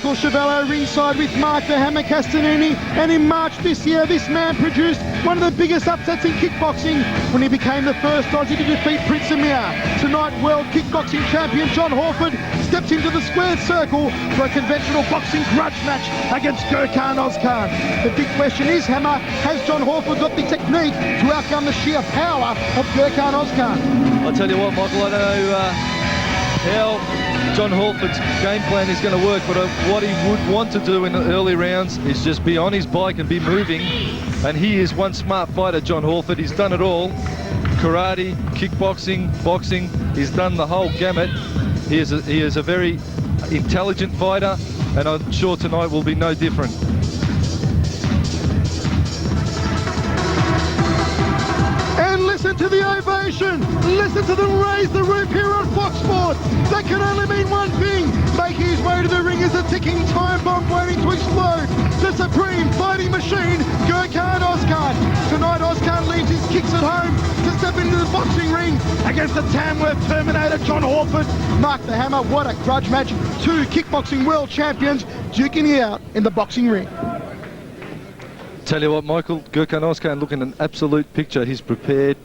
Michael Chevello ringside with Mark the Hammer Castanini, and in March this year this man produced one of the biggest upsets in kickboxing when he became the first Aussie to defeat Prince Amir. Tonight World Kickboxing Champion John Halford steps into the squared circle for a conventional boxing grudge match against Gurkhan OZKAN. The big question is, Hammer, has John Halford got the technique to outgun the sheer power of Gurkhan OZKAN? I'll tell you what, Michael, I don't know how John Halford's game plan is going to work, but what he would want to do in the early rounds is just be on his bike and be moving, and he is one smart fighter, John Halford. He's done it all: karate, kickboxing, boxing. He's done the whole gamut. He is a very intelligent fighter, and I'm sure tonight will be no different. Listen to the ovation, listen to them raise the roof here on Fox Sports. That can only mean one thing: making his way to the ring is a ticking time bomb waiting to explode. The supreme fighting machine, Gurkhan OZKAN. Tonight OZKAN leaves his kicks at home to step into the boxing ring against the Tamworth Terminator John Halford. Mark the Hammer, what a grudge match. Two kickboxing world champions duking it out in the boxing ring. Tell you what, Michael, Gurkhan OZKAN looking an absolute picture. He's prepared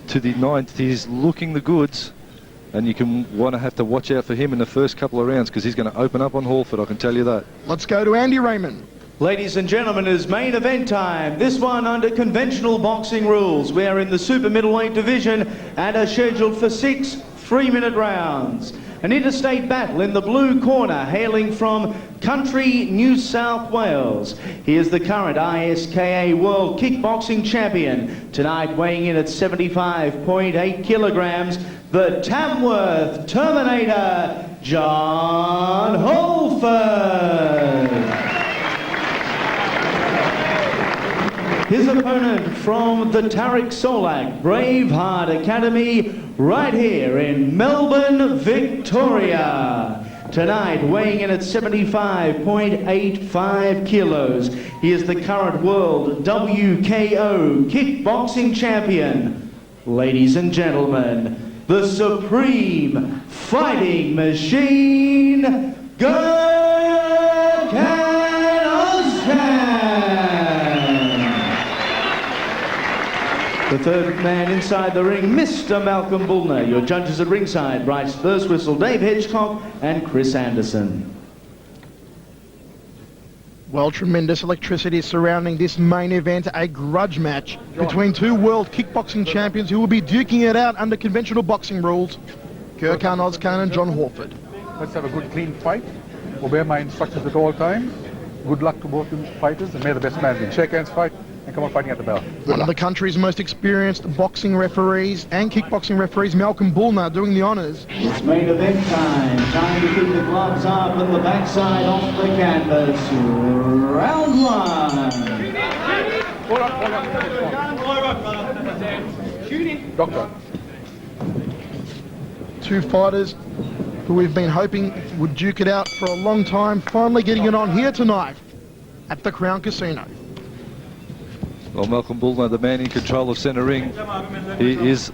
to the ninth. He's looking the goods, and you can have to watch out for him in the first couple of rounds, because he's going to open up on Halford, I can tell you that. Let's go to Andy Raymond. Ladies and gentlemen, it's main event time. This one under conventional boxing rules. We are in the super middleweight division and are scheduled for 6 3-minute rounds. An interstate battle in the blue corner, hailing from Country, New South Wales. He is the current ISKA World Kickboxing Champion. Tonight weighing in at 75.8 kilograms, the Tamworth Terminator, John Halford. His opponent from the Tarik Solak Braveheart Academy, right here in Melbourne, Victoria. Tonight weighing in at 75.85 kilos. He is the current world WKO kickboxing champion. Ladies and gentlemen, the supreme fighting machine, Gurkhan OZKAN. The third man inside the ring, Mr. Malcolm Bullner. Your judges at ringside, Bryce First Whistle, Dave Hedgecock and Chris Anderson. Well, tremendous electricity surrounding this main event, a grudge match between two world kickboxing champions who will be duking it out under conventional boxing rules, Gurkhan OZKAN and John Halford. Let's have a good, clean fight. Obey my instructions at all times. Good luck to both fighters, and may the best man win. Shake hands, fight, and come on fighting at the bell. One of the country's most experienced boxing referees and kickboxing referees, Malcolm Bullner, doing the honours. It's main event time. Time to keep the gloves up and the backside off the canvas. Round one. Hold on. Doctor. Two fighters who we've been hoping would duke it out for a long time, finally getting it on here tonight at the Crown Casino. Well, Malcolm Bullner, the man in control of centre ring, he is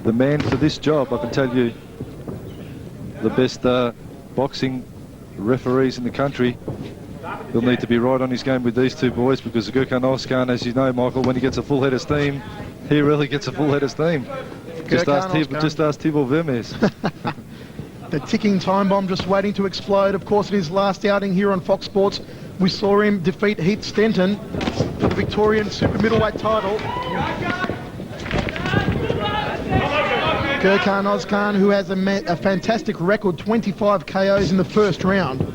the man for this job. I can tell you, the best boxing referees in the country. He'll need to be right on his game with these two boys, because Gurkhan OZKAN, as you know, Michael, when he gets a full head of steam, he really gets a full head of steam. Just ask Tibor Vermes. The ticking time bomb just waiting to explode. Of course, in his last outing here on Fox Sports, we saw him defeat Heath Stenton for the Victorian super middleweight title. Gurkhan OZKAN, who has a fantastic record, 25 KOs in the first round,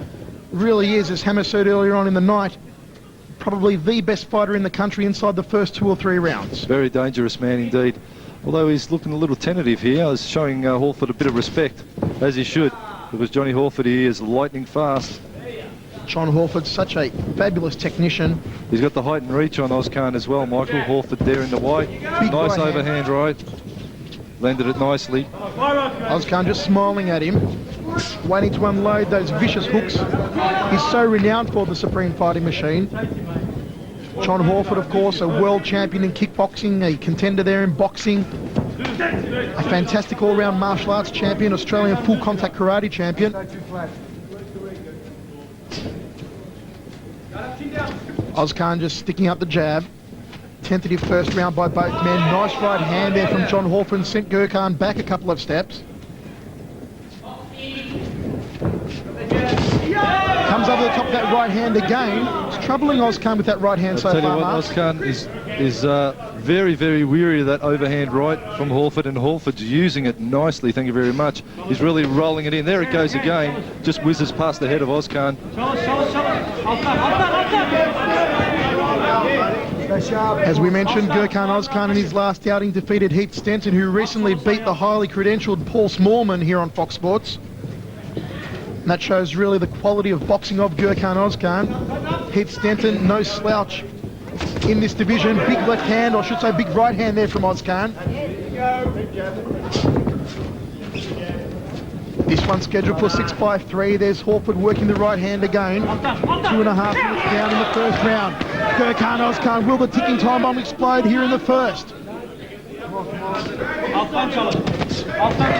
really is, as Hammer said earlier on in the night, probably the best fighter in the country inside the first 2 or 3 rounds. Very dangerous man indeed. Although he's looking a little tentative here, he's showing Halford a bit of respect, as he should, because Johnny Halford, he is lightning fast. John Halford, such a fabulous technician. He's got the height and reach on OZKAN as well, Michael. Halford there in the white. Nice overhand right. Landed it nicely. OZKAN just smiling at him, waiting to unload those vicious hooks. He's so renowned for the supreme fighting machine. John Halford, of course, a world champion in kickboxing, a contender there in boxing, a fantastic all-round martial arts champion, Australian full contact karate champion. OZKAN just sticking out the jab. Tentative first round by both men. Nice right hand there from John Halford, sent GURKHAN back a couple of steps. Comes over the top of that right hand again. It's troubling OZKAN with that right hand so far. I'll tell you what, OZKAN is very, very weary of that overhand right from Halford, and Halford's using it nicely, thank you very much. He's really rolling it in. There it goes again. Just whizzes past the head of OZKAN. As we mentioned, GURKHAN OZKAN in his last outing defeated Heath Stenton, who recently beat the highly credentialed Paul Smallman here on Fox Sports. And that shows really the quality of boxing of GURKHAN OZKAN. Heath Stenton, no slouch in this division. Big left hand, or I should say big right hand there from OZKAN. This one's scheduled for 6-by-3. There's Halford working the right hand again. 2.5 minutes down in the first round. GURKHAN OZKAN, will the ticking time bomb explode here in the first?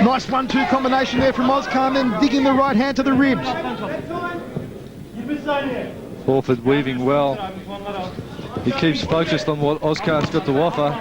Nice 1-2 combination there from OZKAN, then digging the right hand to the ribs. Halford weaving well. He keeps focused on what OZKAN's got to offer.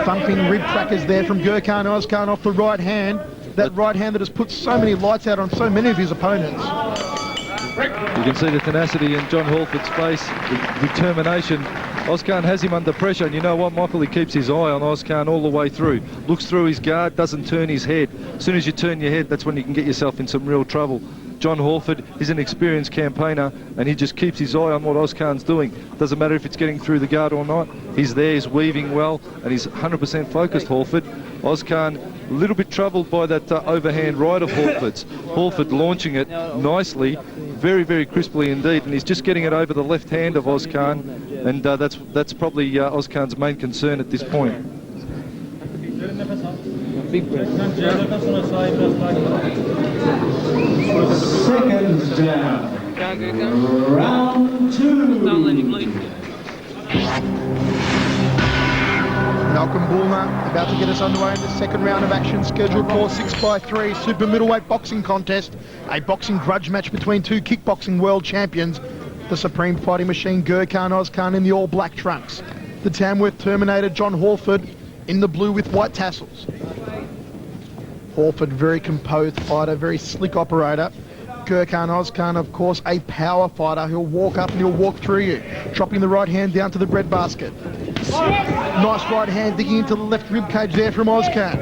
Thumping rib crackers there from GURKHAN OZKAN off the right hand. That right hand that has put so many lights out on so many of his opponents. You can see the tenacity in John Halford's face, the determination. OZKAN has him under pressure, and you know what, Michael? He keeps his eye on OZKAN all the way through. Looks through his guard, doesn't turn his head. As soon as you turn your head, that's when you can get yourself in some real trouble. John Halford is an experienced campaigner, and he just keeps his eye on what OZKAN's doing. Doesn't matter if it's getting through the guard or not. He's there, he's weaving well, and he's 100% focused, Halford. OZKAN a little bit troubled by that overhand right of Halford's. Halford launching it nicely, very, very crisply indeed, and he's just getting it over the left hand of OZKAN, and that's probably OZKAN's main concern at this point. Seconds down. Round 2. Malcolm Bullner about to get us underway in the second round of action, scheduled for 6-by-3 super middleweight boxing contest, a boxing grudge match between two kickboxing world champions, the supreme fighting machine GURKHAN OZKAN in the all black trunks, the Tamworth Terminator John Halford in the blue with white tassels. Halford, very composed fighter, very slick operator. GURKHAN OZKAN, of course, a power fighter. He'll walk up and he'll walk through you, dropping the right hand down to the breadbasket. Nice right hand digging into the left rib cage there from OZKAN.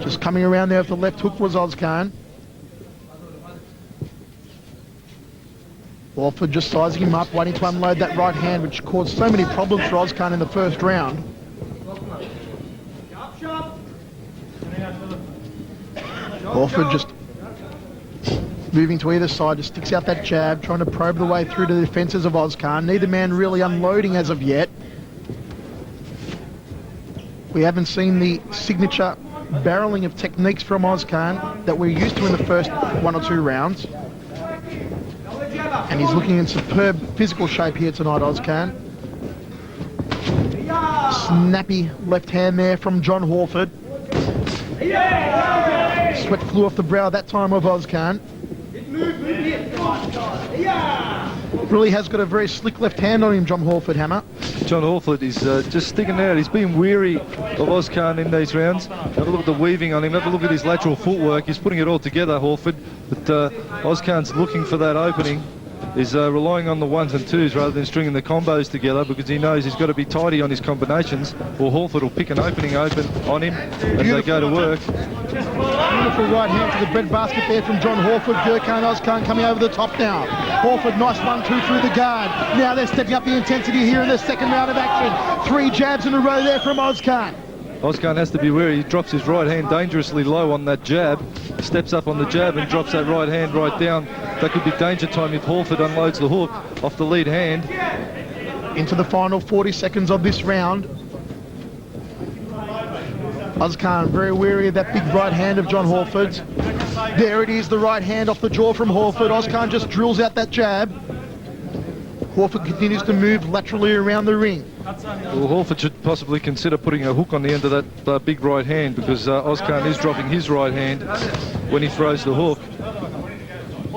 Just coming around there with the left hook was OZKAN. Halford just sizing him up, waiting to unload that right hand, which caused so many problems for OZKAN in the first round. Halford just moving to either side, just sticks out that jab, trying to probe the way through to the defences of OZKAN. Neither man really unloading as of yet. We haven't seen the signature barreling of techniques from OZKAN that we're used to in the first 1 or 2 rounds. And he's looking in superb physical shape here tonight, OZKAN. Snappy left hand there from John Halford. Sweat flew off the brow that time of OZKAN. Really has got a very slick left hand on him, John Halford, Hammer. John Halford is just sticking out. He's been weary of OZKAN in these rounds. Have a look at the weaving on him. Have a look at his lateral footwork. He's putting it all together, Halford. But OZKAN's looking for that opening. He's relying on the 1s and 2s rather than stringing the combos together, because he knows he's got to be tidy on his combinations, or Halford will pick an opening open on him and they go to work. Beautiful right hand to the breadbasket there from John Halford. GURKHAN OZKAN coming over the top now. Halford, nice 1-2 through the guard. Now they're stepping up the intensity here in the second round of action. 3 jabs in a row there from OZKAN. OZKAN has to be wary. He drops his right hand dangerously low on that jab, steps up on the jab and drops that right hand right down. That could be danger time if Halford unloads the hook off the lead hand. Into the final 40 seconds of this round. OZKAN very wary of that big right hand of John Halford's. There it is, the right hand off the jaw from Halford. OZKAN just drills out that jab. Halford continues to move laterally around the ring. Well, Halford should possibly consider putting a hook on the end of that big right hand, because OZKAN is dropping his right hand when he throws the hook.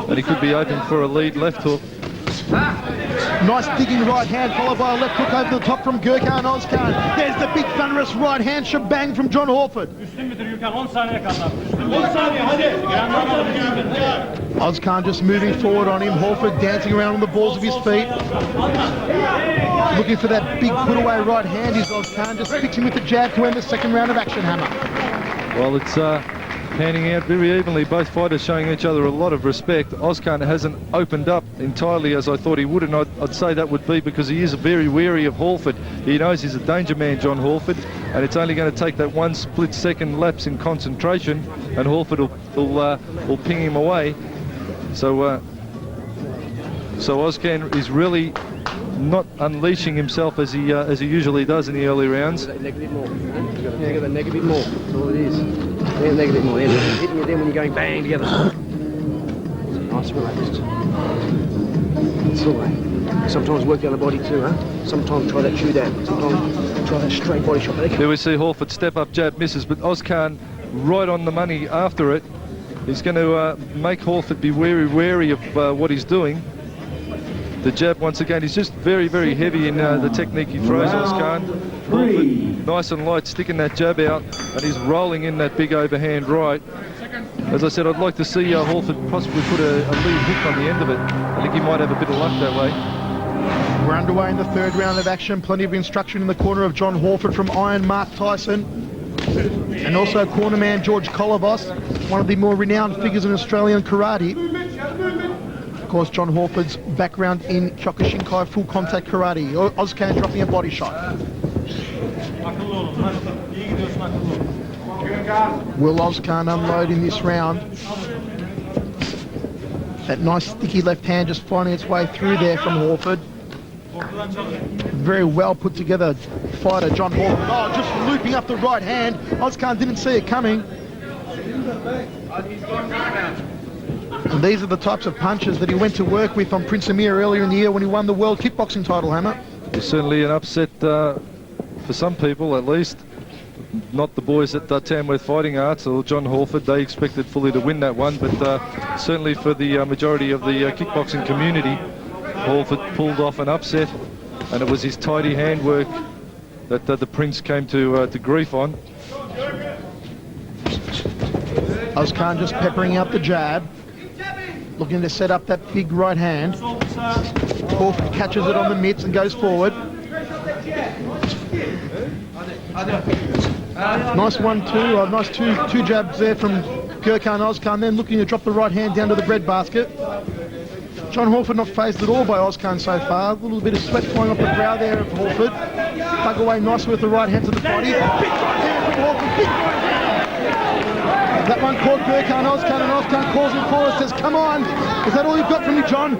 and he could be open for a lead left hook. Nice digging right hand, followed by a left hook over the top from Gurkhan Ozkan. There's the big thunderous right hand shebang from John Halford. Ozkan just moving forward on him. Halford dancing around on the balls of his feet. Looking for that big put away right hand is Ozkan, just fixing with the jab to end the second round of action, Hammer. Well, it's panning out very evenly. Both fighters showing each other a lot of respect. Ozkan hasn't opened up entirely as I thought he would, and I'd say that would be because he is very wary of Halford. He knows he's a danger man, John Halford, and it's only going to take that one split-second lapse in concentration, and Halford will ping him away. So Ozkan is really not unleashing himself as he usually does in the early rounds. Neg a bit more. You've got to neg a bit more. That's all it is. Yeah, neg a bit more. Yeah, hitting you then when you're going bang together. Nice, relaxed. That's all right. Sometimes work the other body too, huh? Sometimes try that shoot down. Sometimes try that straight body shot. There we see Halford step up, jab misses, but Ozkan right on the money after it. He's going to make Halford be wary of what he's doing. The jab once again, he's just very, very heavy in the technique he throws, Ozkan. Halford, nice and light, sticking that jab out, and he's rolling in that big overhand right. As I said, I'd like to see Halford possibly put a lead hook on the end of it. I think he might have a bit of luck that way. We're underway in the third round of action. Plenty of instruction in the corner of John Halford from Iron Mark Tyson. And also cornerman George Kolobos, one of the more renowned figures in Australian karate. Of course, John Halford's background in Kyokushinkai full contact karate. Ozkan dropping a body shot. Will Ozkan unload in this round? That nice sticky left hand just finding its way through there from Halford. Very well put together fighter, John Halford. Oh, just looping up the right hand. Ozkan didn't see it coming. And these are the types of punches that he went to work with on Prince Amir earlier in the year when he won the world kickboxing title, Hammer. It's certainly an upset for some people, at least. Not the boys at Tamworth Fighting Arts or John Halford. They expected fully to win that one, but certainly for the majority of the kickboxing community, Halford pulled off an upset, and it was his tidy handwork that the Prince came to grief on. Ozkan just peppering out the jab, looking to set up that big right hand. Halford catches it on the mitts and goes forward. Nice 1-2, nice two jabs there from Gurkhan Ozkan, then looking to drop the right hand down to the breadbasket. John Halford not phased at all by Ozkan so far. A little bit of sweat flowing off the brow there of Halford. Dug away nicely with the right hand to the body. Big right hand from Halford, big right hand! That one caught Gurkhan Ozkan, and Ozkan calls him forward, says, come on! Is that all you've got from me, John?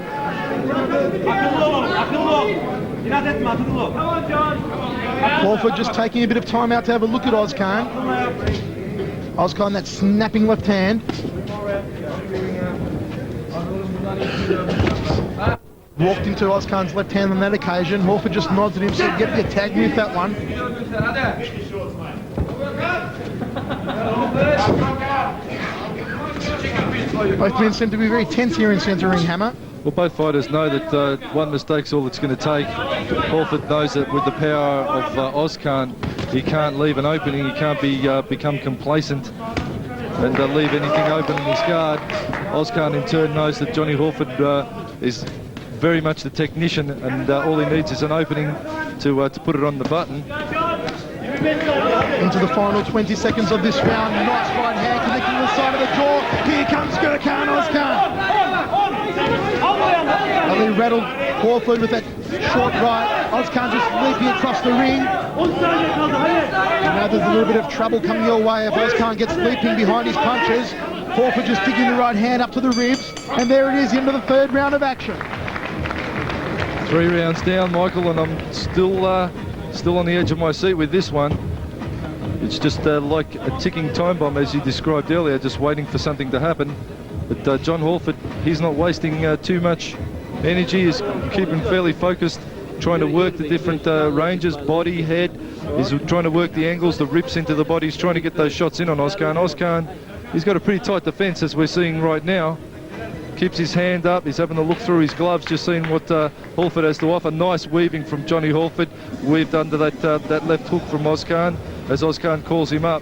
Halford just taking a bit of time out to have a look at Ozkan. Ozkan, that snapping left hand. Walked into Ozkan's left hand on that occasion. Halford just nods at him, said, get your tag me with that one. Both men seem to be very tense here in centre ring, Hammer. Well, both fighters know that one mistake's all it's going to take. Halford knows that with the power of Ozkan, he can't leave an opening. He can't become complacent and leave anything open in his guard. Ozkan in turn knows that Johnny Halford is very much the technician, and all he needs is an opening to put it on the button. Into the final 20 seconds of this round. Nice right hand connecting to the side of the jaw. Here comes Gurkhan Ozkan. And he rattled Halford with that short right. Ozkan just leaping across the ring. And now there's a little bit of trouble coming your way if Ozkan gets leaping behind his punches. Halford just digging the right hand up to the ribs. And there it is, into the third round of action. 3 rounds down, Michael, and I'm still on the edge of my seat with this one. It's just like a ticking time bomb, as you described earlier, just waiting for something to happen. But John Halford, he's not wasting too much energy. He's keeping fairly focused, trying to work the different ranges, body, head. He's trying to work the angles, the rips into the body. He's trying to get those shots in on Ozkan. Ozkan, he's got a pretty tight defence, as we're seeing right now. keeps his hand up. He's having a look through his gloves, just seeing what Halford has to offer. Nice weaving from Johnny Halford, weaved under that left hook from OZKAN as OZKAN calls him up.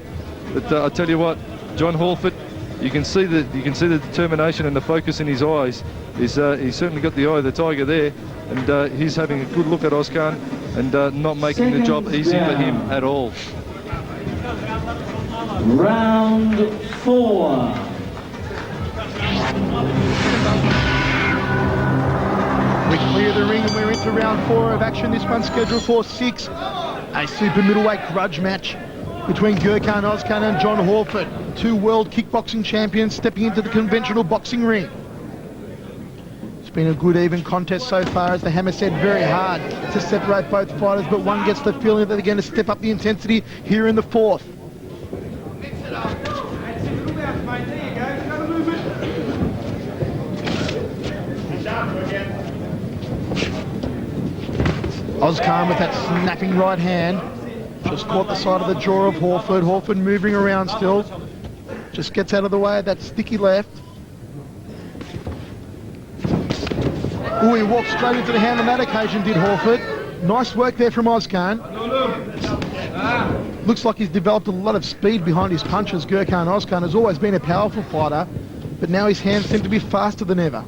But I tell you what, John Halford, you can see the determination and the focus in his eyes. He's certainly got the eye of the tiger there, and he's having a good look at OZKAN and not making the job easy for him at all. Round 4. We clear the ring and we're into round 4 of action. This one's scheduled for 6. A super middleweight grudge match between OZKAN and John Halford, 2 world kickboxing champions stepping into the conventional boxing ring. It's been a good even contest so far, as the hammer said, very hard to separate both fighters, but one gets the feeling that they're going to step up the intensity here in the 4th. OZKAN with that snapping right hand. Just caught the side of the jaw of Halford. Halford moving around still. Just gets out of the way of that sticky left. Oh, he walked straight into the hand on that occasion, did Halford. Nice work there from OZKAN. Looks like he's developed a lot of speed behind his punches. OZKAN has always been a powerful fighter, but now his hands seem to be faster than ever.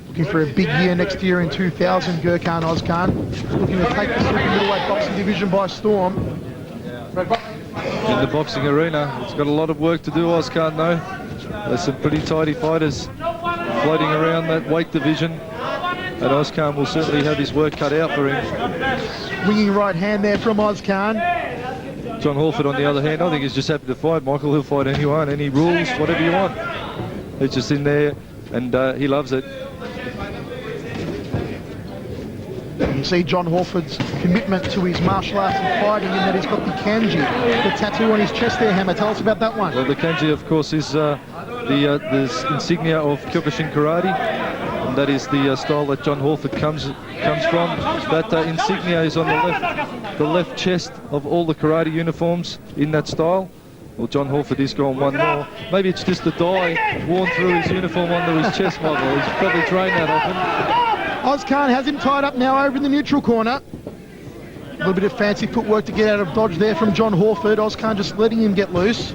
Looking for a big year next year in 2000, OZKAN. Looking to take the super middleweight boxing division by storm. In the boxing arena, it's got a lot of work to do, OZKAN, though. There's some pretty tidy fighters floating around that weight division, and OZKAN will certainly have his work cut out for him. Swinging right hand there from OZKAN. John Halford, on the other hand, I think he's just happy to fight, Michael. He'll fight anyone, any rules, whatever you want. He's just in there, and he loves it. You can see John Halford's commitment to his martial arts and fighting, in that he's got the kanji, the tattoo on his chest there, Hammer. Tell us about that one. Well, the kanji, of course, is the insignia of Kyokushin karate, and that is the style that John Halford comes from. That insignia is on the left chest of all the karate uniforms in that style. Well, John Halford is going one more. Maybe it's just the dye worn through his uniform onto his chest, Michael. He's probably trained that often. OZKAN has him tied up now over in the neutral corner. A little bit of fancy footwork to get out of dodge there from John Halford. OZKAN just letting him get loose.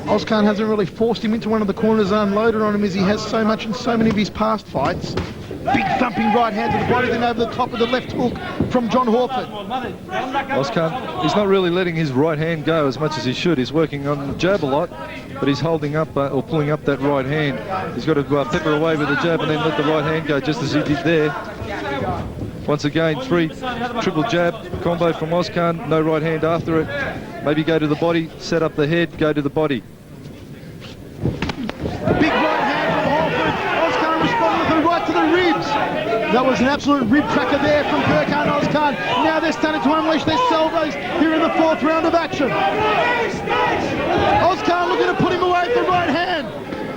OZKAN hasn't really forced him into one of the corners and unloaded on him, as he has so much in so many of his past fights. Big thumping right hand to the body, then over the top of the left hook from John Halford. OZKAN, he's not really letting his right hand go as much as he should. He's working on the jab a lot, but he's holding up or pulling up that right hand. He's got to pepper away with the jab and then let the right hand go, just as he did there. Once again, 3 triple jab combo from OZKAN, no right hand after it. Maybe go to the body, set up the head, go to the body. Big right hand from Halford. OZKAN responding with a right to the ribs. That was an absolute rib cracker there from OZKAN. Now they're starting to unleash their salvos here in the 4th round of action. OZKAN looking to put him away with the right hand.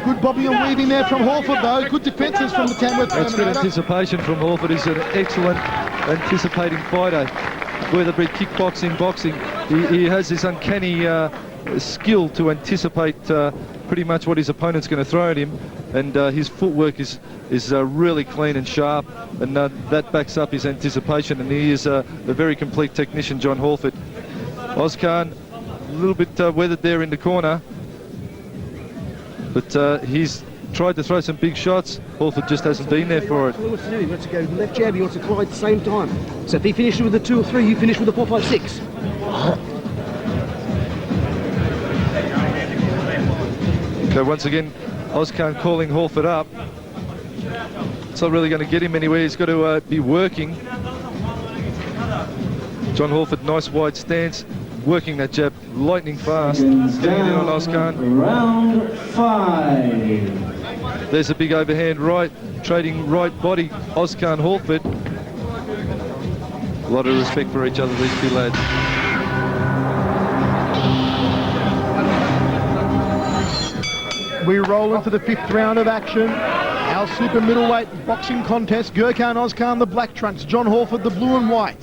Good bobbing and weaving there from Halford, though. Good defences from the Tamworth. That's good anticipation from Halford. He's an excellent anticipating fighter. Whether it be kickboxing, boxing, he has this uncanny skill to anticipate pretty much what his opponent's going to throw at him, and his footwork is really clean and sharp, and that backs up his anticipation, and he is a very complete technician, John Halford. OZKAN, a little bit weathered there in the corner, but he's tried to throw some big shots. Halford just hasn't been there for it. He wants to do, he wants to go left jab, he wants to collide at the same time. So if he finishes with a 2 or 3, you finish with a 4, 5, 6. So once again, OZKAN calling Halford up. It's not really going to get him anywhere. He's got to be working. John Halford, nice wide stance, working that jab lightning fast. Getting it in on OZKAN. Round 5. There's a big overhand right, trading right body, OZKAN Halford. A lot of respect for each other, these 2 lads. We roll into the 5th round of action. Our super middleweight boxing contest. OZKAN, the black trunks. John Halford, the blue and white.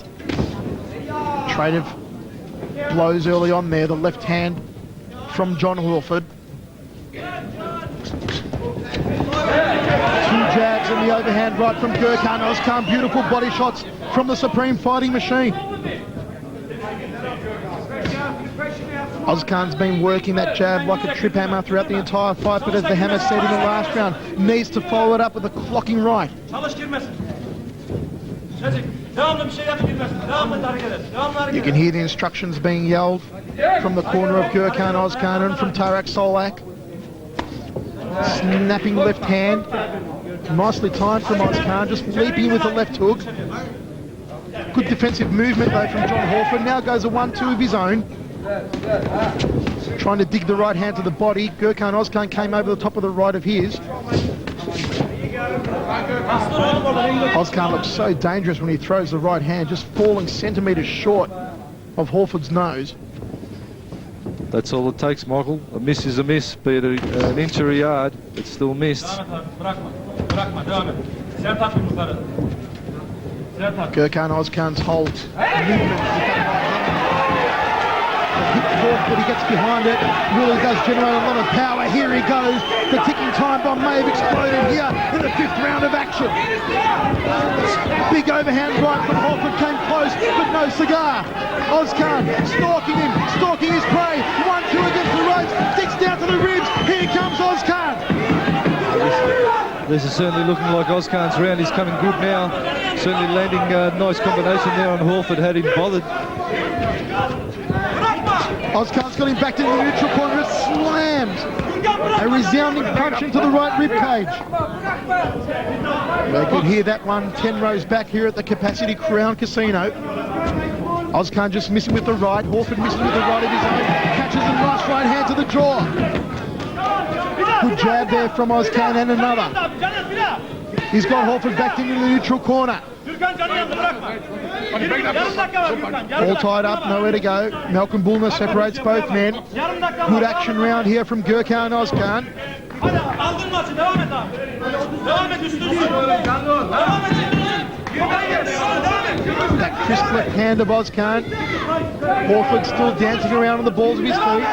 Trade of blows early on there. The left hand from John Halford. 2 jabs and the overhand right from Gurkhan OZKAN. Beautiful body shots from the Supreme Fighting Machine. OZKAN's been working that jab like a trip hammer throughout the entire fight, but as the hammer said in the last round, needs to follow it up with a clocking right. You can hear the instructions being yelled from the corner of Gurkhan OZKAN and from Tarak Solak. Snapping left hand. Nicely timed from OZKAN, just leaping with the left hook. Good defensive movement though from John Halford. Now goes a 1-2 of his own. Trying to dig the right hand to the body. Gurkhan OZKAN came over the top of the right of his. OZKAN looks so dangerous when he throws the right hand, just falling centimetres short of Halford's nose. That's all it takes, Michael. A miss is a miss, be it an inch or a yard, it's still missed. Gurkhan OZKAN's whole movement. But he gets behind it, really does generate a lot of power. Here he goes. The ticking time bomb may have exploded here in the 5th round of action. Big overhand right from Halford came close, but no cigar. OZKAN stalking him, stalking his prey. 1-2 against the ropes, digs down to the ribs. Here comes OZKAN. This is certainly looking like OZKAN's round. He's coming good now. Certainly landing a nice combination there on Halford had him bothered. OZKAN's got him back into the neutral corner. It slams a resounding punch into the right rib cage. They could hear that one 10 rows back here at the Capacity Crown Casino. OZKAN just missing with the right. Halford missing with the right of his own. Catches a nice right hand to the jaw. Good jab there from OZKAN and another. He's got Halford back into the neutral corner. All tied up, nowhere to go. Malcolm Bullner separates both men. Good action round here from Gurkhan OZKAN. That crisp left hand of OZKAN. Halford still dancing around on the balls of his feet.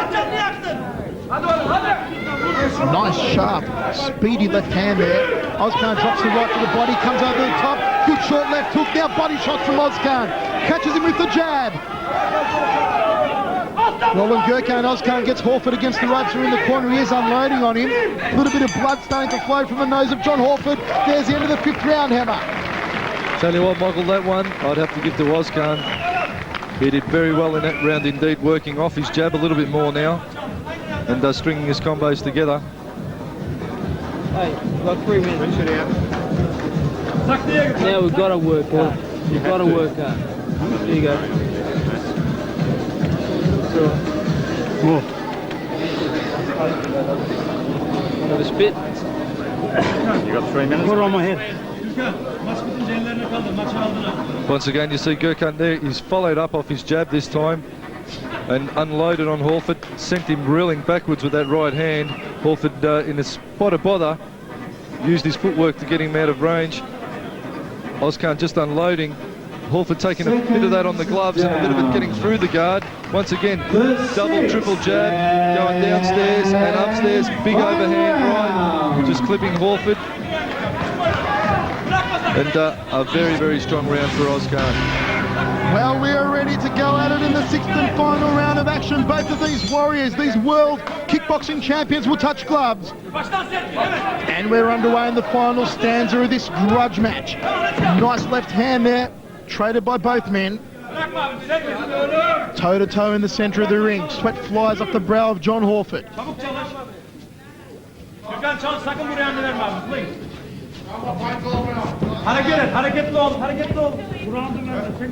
Nice, sharp, speedy left hand there. OZKAN drops the right to the body, comes over the top. Good short left hook, now body shots from OZKAN. Catches him with the jab. Well, when Gurkhan OZKAN gets Halford against the ropes, are in the corner, he is unloading on him. A little bit of blood starting to flow from the nose of John Halford. There's the end of the 5th round, Hammer. Tell you what, Michael, that one I'd have to give to OZKAN. He did very well in that round indeed, working off his jab a little bit more now and stringing his combos together. Hey, we've got 3 minutes. Now we've got to work hard. You've got to work hard. There you go. Have a spit. You got 3 minutes? Put it on my head. Once again, you see Gurkhan there. He's followed up off his jab this time and unloaded on Halford. Sent him reeling backwards with that right hand. Halford, in a spot of bother, used his footwork to get him out of range. OZKAN just unloading. Halford taking a bit of that on the gloves and a bit of it getting through the guard. Once again, double, triple jab, going downstairs and upstairs. Big overhand right, just clipping Halford. And a very, very strong round for OZKAN. Well, we are ready to go at it in the 6th and final round of action. Both of these warriors, these world kickboxing champions, will touch gloves. And we're underway in the final stanza of this grudge match. Nice left hand there, traded by both men. Toe to toe in the centre of the ring. Sweat flies up the brow of John Halford.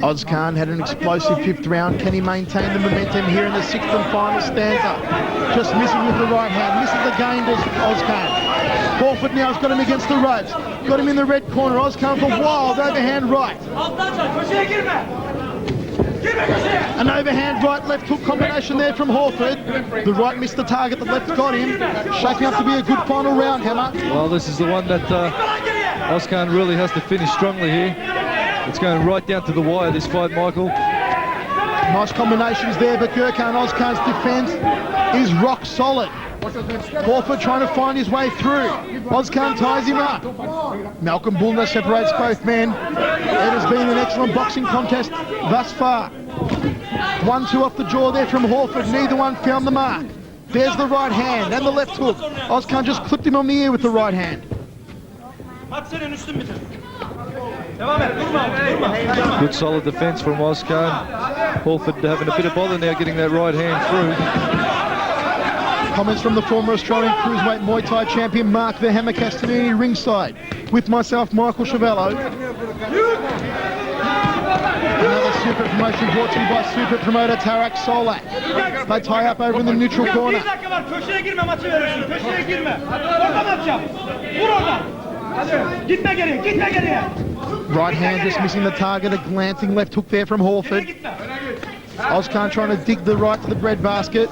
OZKAN had an explosive 5th round. Can he maintain the momentum here in the 6th and final stanza? Just missing with the right hand. Misses the gain to OZKAN. Halford now has got him against the ropes. Got him in the red corner. OZKAN for wild overhand right. An overhand right left hook combination there from Halford. The right missed the target, the left got him. Shaping up to be a good final round, Hammer. Well, this is the one that OZKAN really has to finish strongly here. It's going right down to the wire, this fight, Michael. Nice combinations there, but Gurkhan Ozkan's defence is rock solid. Halford trying to find his way through. Ozkan ties him up. Malcolm Bullner separates both men. It has been an excellent boxing contest thus far. 1-2 off the jaw there from Halford. Neither one found the mark. There's the right hand and the left hook. Ozkan just clipped him on the ear with the right hand. Good solid defence from Ozkan. Halford having a bit of bother now getting that right hand through. Comments from the former Australian Cruiserweight Muay Thai champion Mark the Hammer Castanini ringside with myself, Michael Chavello. Another super promotion brought to you by super promoter Tarak Solak. They tie up over in the neutral corner. Right hand just missing the target, a glancing left hook there from Halford. Ozkan trying to dig the right to the breadbasket.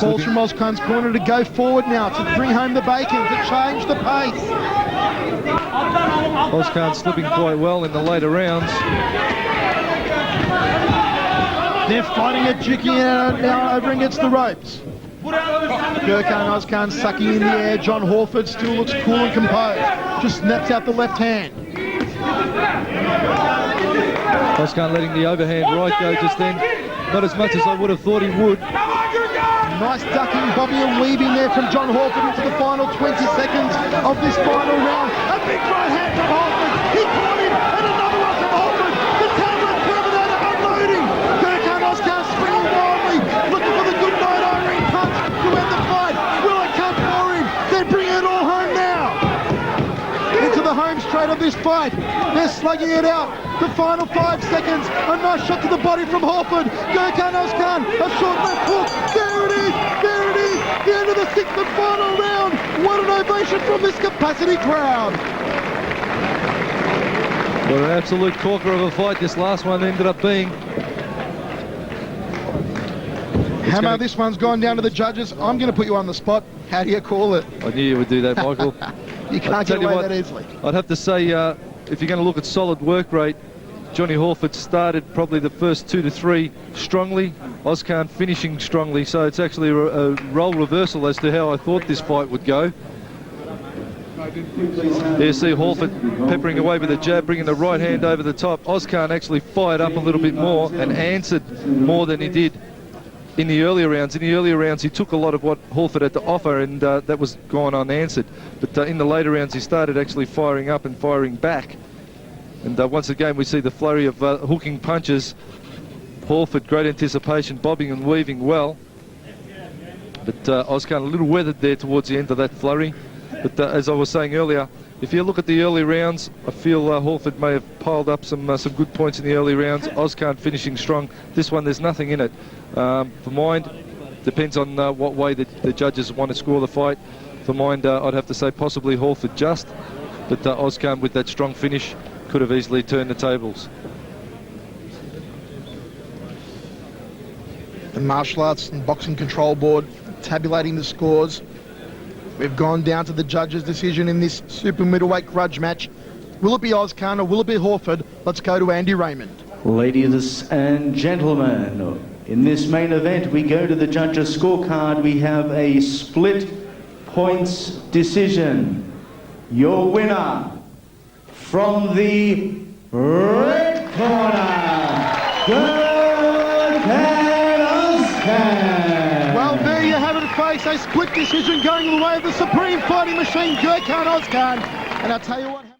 Calls from Ozkan's corner to go forward now, to bring home the bacon, to change the pace. Ozkan slipping quite well in the later rounds. They're fighting it, jigging out now over against the ropes. Gurkhan Ozkan sucking in the air. John Halford still looks cool and composed. Just snaps out the left hand. Ozkan letting the overhand right go just then. Not as much as I would have thought he would. Nice ducking, bobbing and weaving there from John Halford into the final 20 seconds of this final round. A big right hand from Halford. He caught him, and another one from Halford. The Tamworth Terminator unloading. Gurkhan Ozkan springing wildly, looking for the good night Irene punch to end the fight. Will it come for him? They're bringing it all home now. Into the home straight of this fight. They're slugging it out. The final 5 seconds. A nice shot to the body from Halford. Gurkhan Ozkan, a short left hook. There it is. There it is. The end of the 6th and final round. What an ovation from this capacity crowd. What an absolute corker of a fight this last one ended up being. Hammer, this one's gone down to the judges. I'm going to put you on the spot. How do you call it? I knew you would do that, Michael. You can't get away that easily. I'd have to say, if you're going to look at solid work rate, Johnny Halford started probably the first 2 to 3 strongly. Ozkan finishing strongly, so it's actually a role reversal as to how I thought this fight would go. There you see Halford peppering away with a jab, bringing the right hand over the top. Ozkan actually fired up a little bit more and answered more than he did in the earlier rounds. In the earlier rounds, he took a lot of what Halford had to offer, and that was gone unanswered. But in the later rounds, he started actually firing up and firing back. And once again, we see the flurry of hooking punches. Halford, great anticipation, bobbing and weaving well. But Ozkan a little weathered there towards the end of that flurry. But as I was saying earlier, if you look at the early rounds, I feel Halford may have piled up some good points in the early rounds. Ozkan finishing strong. This one, there's nothing in it. For mine, depends on what way the judges want to score the fight. For mine, I'd have to say possibly Halford just. But Ozkan with that strong finish could have easily turned the tables. The Martial Arts and Boxing Control Board tabulating the scores. We've gone down to the judges' decision in this super middleweight grudge match. Will it be Ozkan or will it be Halford? Let's go to Andy Raymond. Ladies and gentlemen, in this main event, we go to the judges' scorecard. We have a split points decision. Your winner from the red corner, Gurkhan Ozkan. Well, there you have it, folks. A split decision going the way of the supreme fighting machine, Gurkhan Ozkan. And I'll tell you what...